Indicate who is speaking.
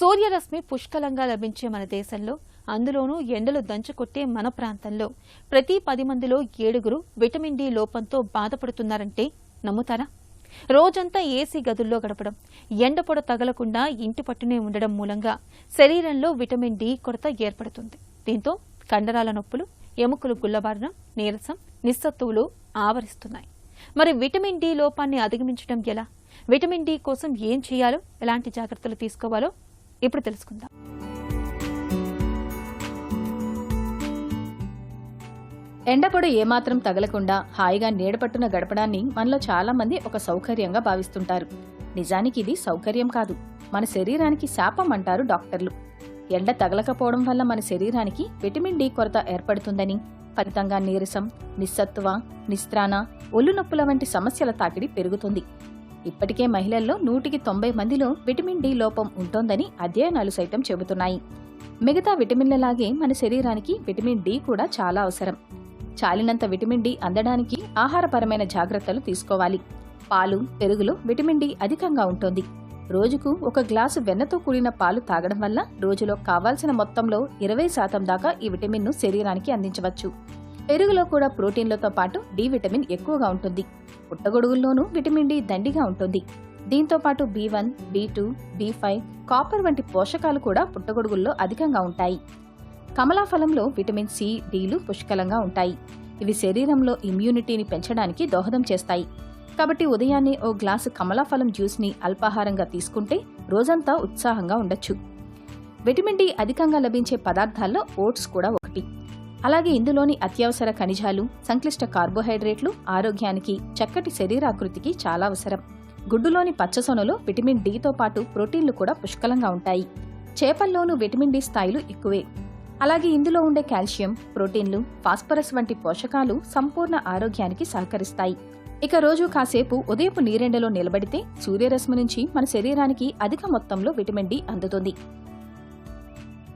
Speaker 1: సూర్యరశ్మి పుష్కలంగా లభించే మన దేశంలో, అందులోనూ ఎండలు దంచుకొట్టే మన ప్రాంతంలో ప్రతి 10 మందిలో 7 విటమిన్ డి లోపంతో బాధపడుతున్నారంటే నమ్ముతారా? రోజంతా ఏసీ గదుల్లో గడపడం, ఎండపొడ తగలకుండా ఇంటి పట్టునే ఉండడం మూలంగా శరీరంలో విటమిన్ డి కొరత ఏర్పడుతుంది. దీంతో కండరాల నొప్పులు, ఎముకలు గుల్లబారడం, నీరసం, నిస్సత్తువులు ఆవరిస్తున్నాయి. మరి విటమిన్ డి లోపాన్ని అధిగమించడం ఎలా? విటమిన్ డి కోసం ఏం చేయాలో, ఎలాంటి జాగ్రత్తలు తీసుకోవాలో ఇప్పుడు తెలుసుకుందాం.
Speaker 2: ఎండపొడ ఏమాత్రం తగలకుండా హాయిగా నీడపట్టున గడపడాన్ని మనలో చాలా మంది ఒక సౌకర్యంగా భావిస్తుంటారు. నిజానికి ఇది సౌకర్యం కాదు, మన శరీరానికి శాపం అంటారు డాక్టర్లు. ఎండ తగలకపోవడం వల్ల మన శరీరానికి విటమిన్ డి కొరత ఏర్పడుతుందని, ఫలితంగా నీరసం, నిస్సత్తువ, నిస్త్రాణ, ఒళ్ళు నొప్పుల వంటి సమస్యల తాకిడి పెరుగుతుంది. ఇప్పటికే మహిళల్లో 100కి 90 మందిలో విటమిన్ డి లోపం ఉంటోందని అధ్యయనాలు సైతం చెబుతున్నాయి. మిగతా విటమిన్లలాగే మన శరీరానికి విటమిన్ డి కూడా చాలా అవసరం. చాలినంత విటమిన్ డి అందడానికి ఆహారపరమైన జాగ్రత్తలు తీసుకోవాలి. పాలు, పెరుగులో విటమిన్ డి అధికంగా ఉంటుంది. రోజుకు 1 గ్లాసు వెన్నతో కూడిన పాలు తాగడం వల్ల రోజులో కావాల్సిన మొత్తంలో 20% దాకా ఈ విటమిన్ను శరీరానికి అందించవచ్చు. పెరుగులో కూడా ప్రోటీన్లతో పాటు డి విటమిన్ ఎక్కువగా ఉంటుంది. పుట్టగొడుగుల్లోనూ విటమిన్ డి దండిగా ఉంటుంది. దీంతో పాటు B1, B2, B5, కాపర్ వంటి పోషకాలు కూడా పుట్టగొడుగుల్లో అధికంగా ఉంటాయి. కమలాఫలంలో విటమిన్ సి, డిలు పుష్కలంగా ఉంటాయి. ఇవి శరీరంలో ఇమ్యూనిటీని పెంచడానికి దోహదం చేస్తాయి. కాబట్టి ఉదయాన్నే ఓ గ్లాసు కమలాఫలం జ్యూస్ని అల్పాహారంగా తీసుకుంటే రోజంతా ఉత్సాహంగా ఉండొచ్చు. విటమిన్ డి అధికంగా లభించే పదార్థాల్లో ఓట్స్ కూడా ఒకటి. అలాగే ఇందులోని అత్యవసర ఖనిజాలు, సంక్లిష్ట కార్బోహైడ్రేట్లు ఆరోగ్యానికి, చక్కటి శరీరాకృతికి చాలా అవసరం. గుడ్డులోని పచ్చసొనలో విటమిన్ డితో పాటు ప్రోటీన్లు కూడా పుష్కలంగా ఉంటాయి. చేపల్లోనూ విటమిన్ డి స్థాయిలు ఎక్కువే. అలాగే ఇందులో ఉండే కాల్షియం, ప్రోటీన్లు, ఫాస్ఫరస్ వంటి పోషకాలు సంపూర్ణ ఆరోగ్యానికి సహకరిస్తాయి. ఇక రోజు కాసేపు ఉదయపు నీరెండలో నిలబడితే సూర్యరశ్మి నుంచి మన శరీరానికి అధిక మొత్తంలో విటమిన్ డి అందుతుంది.